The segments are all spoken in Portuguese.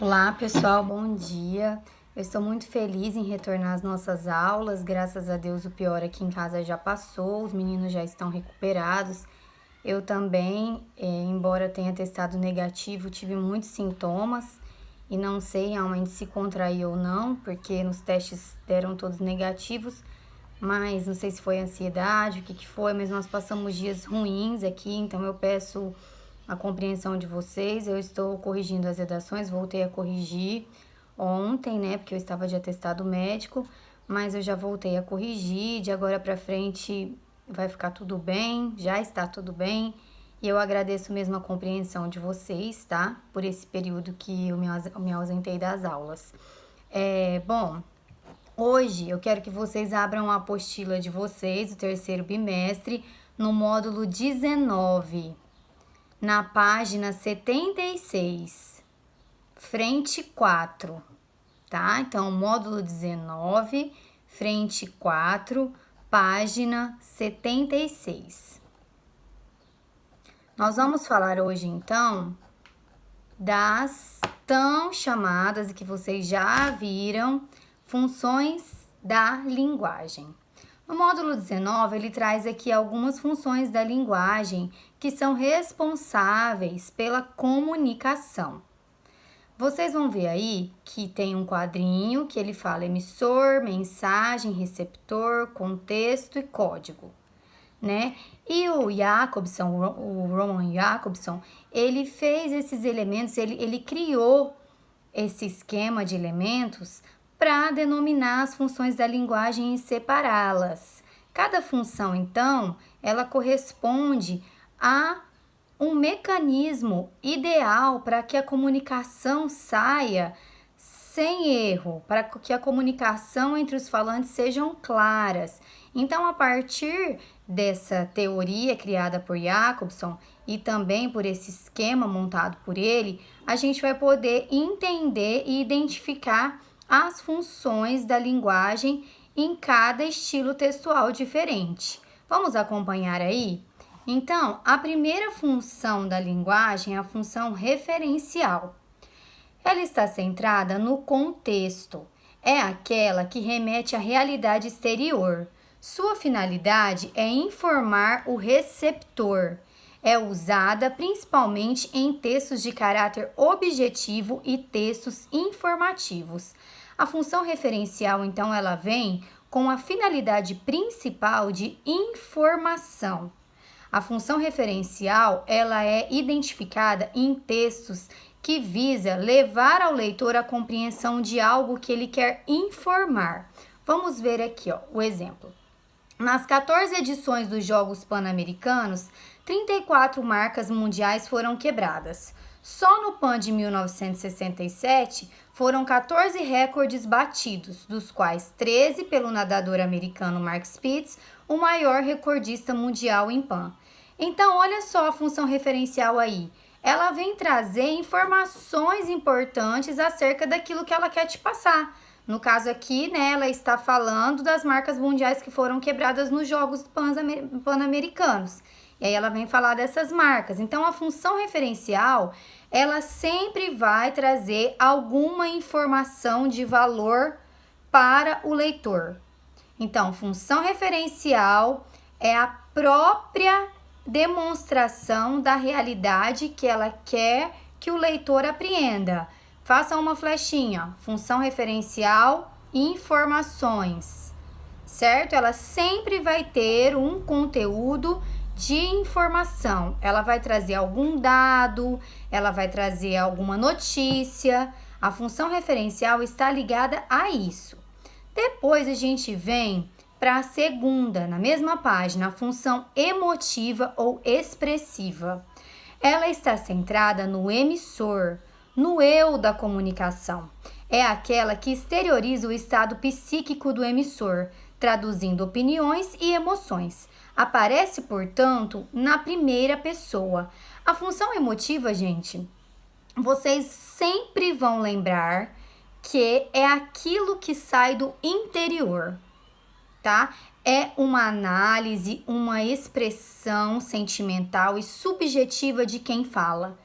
Olá pessoal, bom dia. Eu estou muito feliz em retornar às nossas aulas. Graças a Deus o pior aqui em casa já passou, os meninos já estão recuperados. Eu também, embora tenha testado negativo, tive muitos sintomas e não sei realmente se contraí ou não, porque nos testes deram todos negativos, mas não sei se foi ansiedade, o que foi, mas nós passamos dias ruins aqui, então eu peço a compreensão de vocês. Eu estou corrigindo as redações, voltei a corrigir ontem, né, porque eu estava de atestado médico, mas eu já voltei a corrigir, de agora para frente vai ficar tudo bem, já está tudo bem, e eu agradeço mesmo a compreensão de vocês, tá, por esse período que eu me ausentei das aulas. Bom, hoje eu quero que vocês abram a apostila de vocês, o terceiro bimestre, no módulo 19, na página 76, frente 4, tá? Então, módulo 19, frente 4, página 76. Nós vamos falar hoje, então, das tão chamadas, que vocês já viram, funções da linguagem. No módulo 19, ele traz aqui algumas funções da linguagem que são responsáveis pela comunicação. Vocês vão ver aí que tem um quadrinho que ele fala emissor, mensagem, receptor, contexto e código, né? E o Roman Jakobson, ele fez esses elementos, ele criou esse esquema de elementos para denominar as funções da linguagem e separá-las. Cada função, então, ela corresponde a um mecanismo ideal para que a comunicação saia sem erro, para que a comunicação entre os falantes sejam claras. Então, a partir dessa teoria criada por Jakobson e também por esse esquema montado por ele, a gente vai poder entender e identificar as funções da linguagem em cada estilo textual diferente. Vamos acompanhar aí? Então, a primeira função da linguagem é a função referencial. Ela está centrada no contexto. É aquela que remete à realidade exterior. Sua finalidade é informar o receptor. É usada principalmente em textos de caráter objetivo e textos informativos. A função referencial, então, ela vem com a finalidade principal de informação. A função referencial, ela é identificada em textos que visa levar ao leitor a compreensão de algo que ele quer informar. Vamos ver aqui, o exemplo. Nas 14 edições dos Jogos Pan-Americanos, 34 marcas mundiais foram quebradas. Só no Pan de 1967 foram 14 recordes batidos, dos quais 13 pelo nadador americano Mark Spitz, o maior recordista mundial em Pan. Então, olha só a função referencial aí. Ela vem trazer informações importantes acerca daquilo que ela quer te passar. No caso aqui, né, ela está falando das marcas mundiais que foram quebradas nos Jogos Pan-Americanos. E aí ela vem falar dessas marcas. Então, a função referencial, ela sempre vai trazer alguma informação de valor para o leitor. Então, função referencial é a própria demonstração da realidade que ela quer que o leitor apreenda. Faça uma flechinha, função referencial, informações, certo? Ela sempre vai ter um conteúdo de informação. Ela vai trazer algum dado, ela vai trazer alguma notícia. A função referencial está ligada a isso. Depois a gente vem para a segunda, na mesma página, a função emotiva ou expressiva. Ela está centrada no emissor, no eu da comunicação. É aquela que exterioriza o estado psíquico do emissor, traduzindo opiniões e emoções. Aparece, portanto, na primeira pessoa. A função emotiva, gente, vocês sempre vão lembrar que é aquilo que sai do interior, tá? É uma análise, uma expressão sentimental e subjetiva de quem fala.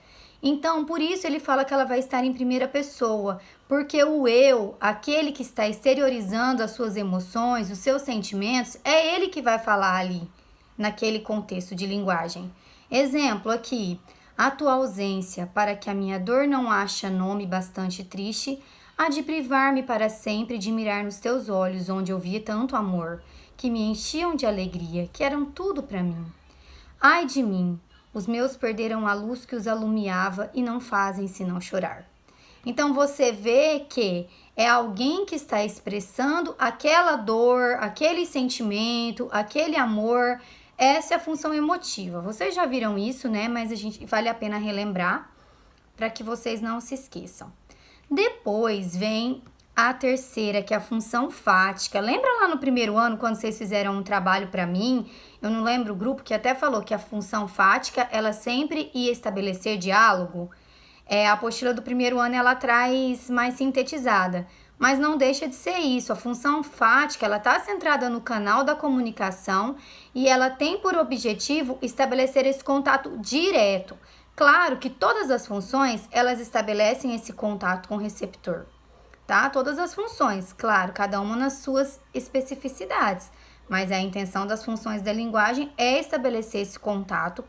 Então, por isso ele fala que ela vai estar em primeira pessoa, porque o eu, aquele que está exteriorizando as suas emoções, os seus sentimentos, é ele que vai falar ali, naquele contexto de linguagem. Exemplo aqui, a tua ausência, para que a minha dor não acha nome bastante triste, há de privar-me para sempre de mirar nos teus olhos, onde eu via tanto amor, que me enchiam de alegria, que eram tudo para mim. Ai de mim, os meus perderam a luz que os alumiava e não fazem senão chorar. Então você vê que é alguém que está expressando aquela dor, aquele sentimento, aquele amor. Essa é a função emotiva. Vocês já viram isso, né? Mas vale a pena relembrar para que vocês não se esqueçam. Depois vem a terceira, que é a função fática. Lembra lá no primeiro ano, quando vocês fizeram um trabalho para mim? Eu não lembro o grupo que até falou que a função fática, ela sempre ia estabelecer diálogo. A apostila do primeiro ano, ela traz mais sintetizada. Mas não deixa de ser isso. A função fática, ela está centrada no canal da comunicação e ela tem por objetivo estabelecer esse contato direto. Claro que todas as funções, elas estabelecem esse contato com o receptor, tá? Todas as funções, claro, cada uma nas suas especificidades, mas a intenção das funções da linguagem é estabelecer esse contato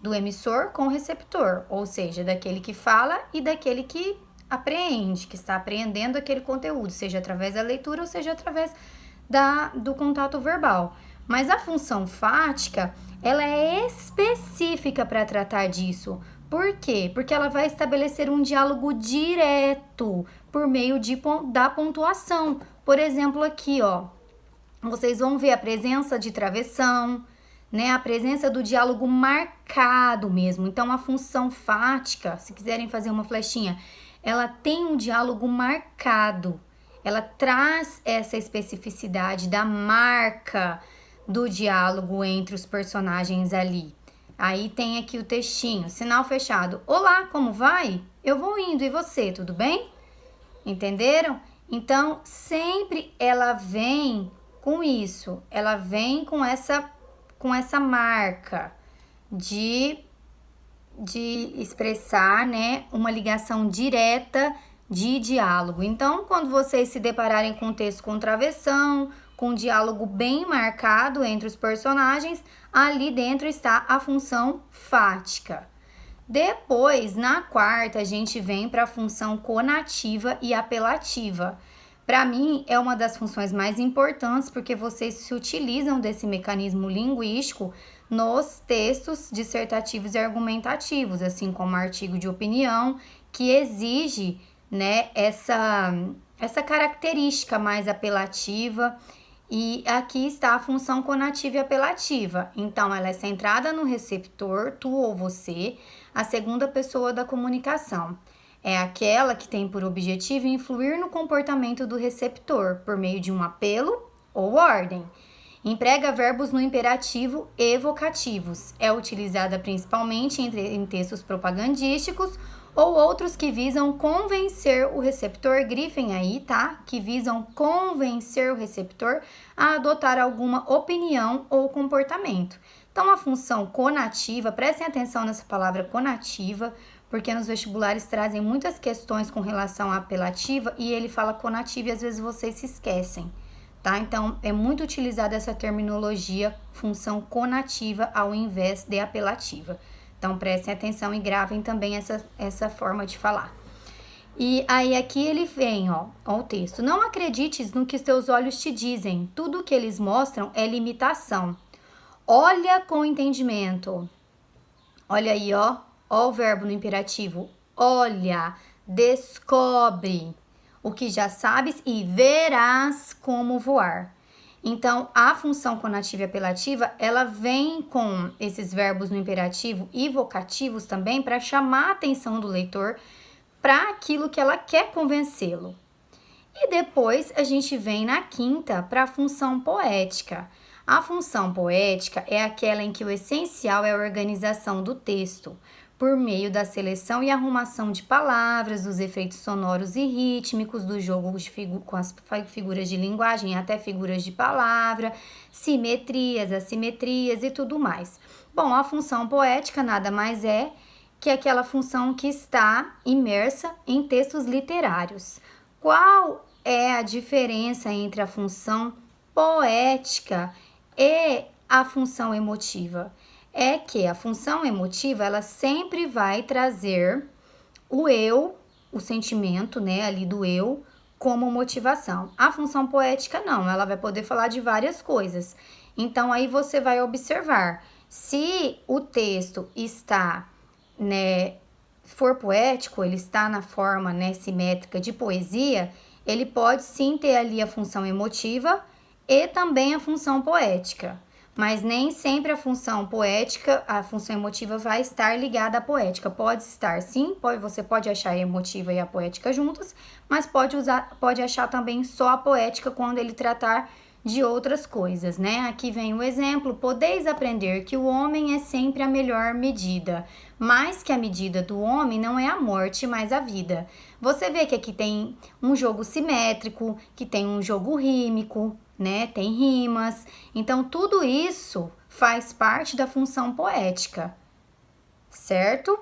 do emissor com o receptor, ou seja, daquele que fala e daquele que apreende, que está apreendendo aquele conteúdo, seja através da leitura ou seja através do contato verbal. Mas a função fática, ela é específica para tratar disso. Por quê? Porque ela vai estabelecer um diálogo direto por meio da pontuação. Por exemplo, aqui, ó, vocês vão ver a presença de travessão, né? A presença do diálogo marcado mesmo. Então, a função fática, se quiserem fazer uma flechinha, ela tem um diálogo marcado. Ela traz essa especificidade da marca do diálogo entre os personagens ali. Aí tem aqui o textinho, sinal fechado. Olá, como vai? Eu vou indo, e você, tudo bem? Entenderam? Então, sempre ela vem com isso. Ela vem com essa marca de expressar, né, uma ligação direta de diálogo. Então, quando vocês se depararem com um texto com travessão, com um diálogo bem marcado entre os personagens, ali dentro está a função fática. Depois, na quarta, a gente vem para a função conativa e apelativa. Para mim, é uma das funções mais importantes, porque vocês se utilizam desse mecanismo linguístico nos textos dissertativos e argumentativos, assim como artigo de opinião, que exige, né, essa característica mais apelativa. E aqui está a função conativa e apelativa. Então, ela é centrada no receptor, tu ou você, a segunda pessoa da comunicação. É aquela que tem por objetivo influir no comportamento do receptor por meio de um apelo ou ordem. Emprega verbos no imperativo e vocativos. É utilizada principalmente em textos propagandísticos ou outros que visam convencer o receptor, grifem aí, tá? Que visam convencer o receptor a adotar alguma opinião ou comportamento. Então, a função conativa, prestem atenção nessa palavra conativa, porque nos vestibulares trazem muitas questões com relação à apelativa e ele fala conativa e às vezes vocês se esquecem, tá? Então, é muito utilizada essa terminologia, função conativa ao invés de apelativa. Então, prestem atenção e gravem também essa forma de falar. E aí, aqui ele vem, ó o texto. Não acredites no que os teus olhos te dizem. Tudo o que eles mostram é limitação. Olha com entendimento. Olha aí, ó o verbo no imperativo. Olha, descobre o que já sabes e verás como voar. Então, a função conativa e apelativa, ela vem com esses verbos no imperativo e vocativos também para chamar a atenção do leitor para aquilo que ela quer convencê-lo. E depois a gente vem na quinta para a função poética. A função poética é aquela em que o essencial é a organização do texto, por meio da seleção e arrumação de palavras, dos efeitos sonoros e rítmicos, do jogo com as figuras de linguagem, até figuras de palavra, simetrias, assimetrias e tudo mais. Bom, a função poética nada mais é que é aquela função que está imersa em textos literários. Qual é a diferença entre a função poética e a função emotiva? É que a função emotiva, ela sempre vai trazer o eu, o sentimento, né, ali do eu, como motivação. A função poética não, ela vai poder falar de várias coisas. Então, aí você vai observar, se o texto está, né, for poético, ele está na forma, né, simétrica de poesia, ele pode sim ter ali a função emotiva e também a função poética. Mas nem sempre a função poética, a função emotiva vai estar ligada à poética. Pode estar sim, você pode achar a emotiva e a poética juntas, mas pode achar também só a poética quando ele tratar de outras coisas, né? Aqui vem o exemplo: podeis aprender que o homem é sempre a melhor medida, mas que a medida do homem não é a morte, mas a vida. Você vê que aqui tem um jogo simétrico, que tem um jogo rímico, né? Tem rimas. Então, tudo isso faz parte da função poética, certo?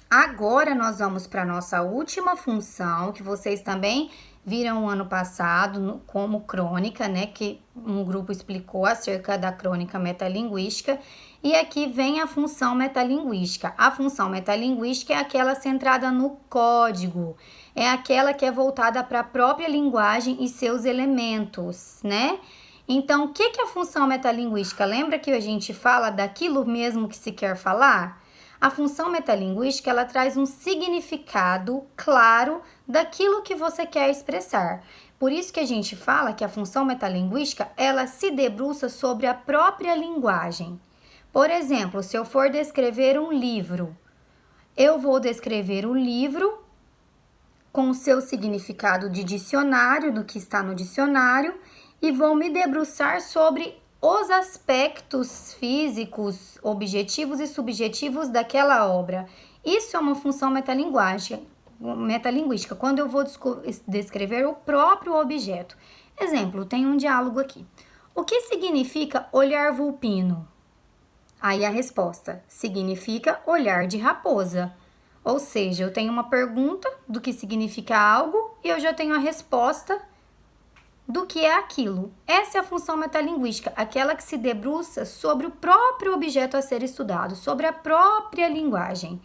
Agora, nós vamos para a nossa última função, que vocês também viram ano passado como crônica, né? Que um grupo explicou acerca da crônica metalinguística. E aqui vem a função metalinguística. A função metalinguística é aquela centrada no código. É aquela que é voltada para a própria linguagem e seus elementos, né? Então, o que é a função metalinguística? Lembra que a gente fala daquilo mesmo que se quer falar? A função metalinguística, ela traz um significado claro daquilo que você quer expressar. Por isso que a gente fala que a função metalinguística, ela se debruça sobre a própria linguagem. Por exemplo, se eu for descrever um livro, eu vou descrever o livro com o seu significado de dicionário, do que está no dicionário, e vou me debruçar sobre os aspectos físicos, objetivos e subjetivos daquela obra. Isso é uma função metalinguística, quando eu vou descrever o próprio objeto. Exemplo, tem um diálogo aqui. O que significa olhar vulpino? Aí a resposta: significa olhar de raposa. Ou seja, eu tenho uma pergunta do que significa algo e eu já tenho a resposta do que é aquilo. Essa é a função metalinguística, aquela que se debruça sobre o próprio objeto a ser estudado, sobre a própria linguagem,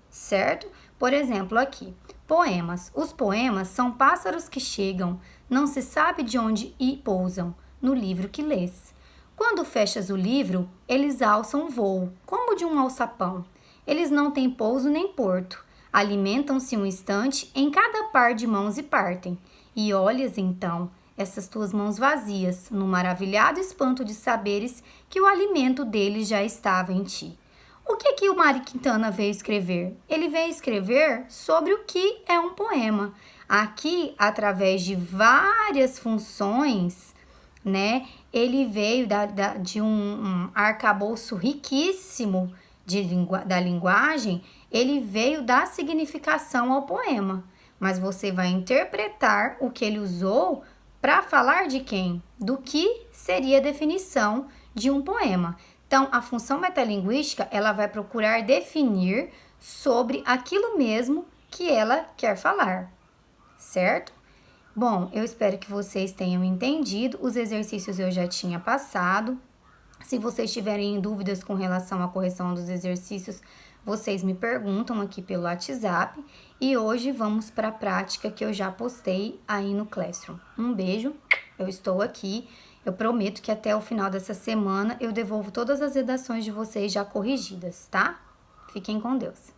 certo? Por exemplo, aqui, poemas. Os poemas são pássaros que chegam, não se sabe de onde e pousam, no livro que lês. Quando fechas o livro, eles alçam voo, como de um alçapão. Eles não têm pouso nem porto, alimentam-se um instante em cada par de mãos e partem. E olhas então essas tuas mãos vazias, no maravilhado espanto de saberes que o alimento deles já estava em ti. O que o Mário Quintana veio escrever? Ele veio escrever sobre o que é um poema. Aqui, através de várias funções, né, ele veio de um arcabouço riquíssimo da linguagem, ele veio dar significação ao poema. Mas você vai interpretar o que ele usou para falar de quem? Do que seria a definição de um poema. Então, a função metalinguística, ela vai procurar definir sobre aquilo mesmo que ela quer falar, certo? Bom, eu espero que vocês tenham entendido. Os exercícios eu já tinha passado. Se vocês tiverem dúvidas com relação à correção dos exercícios, vocês me perguntam aqui pelo WhatsApp. E hoje vamos para a prática que eu já postei aí no Classroom. Um beijo, eu estou aqui. Eu prometo que até o final dessa semana eu devolvo todas as redações de vocês já corrigidas, tá? Fiquem com Deus.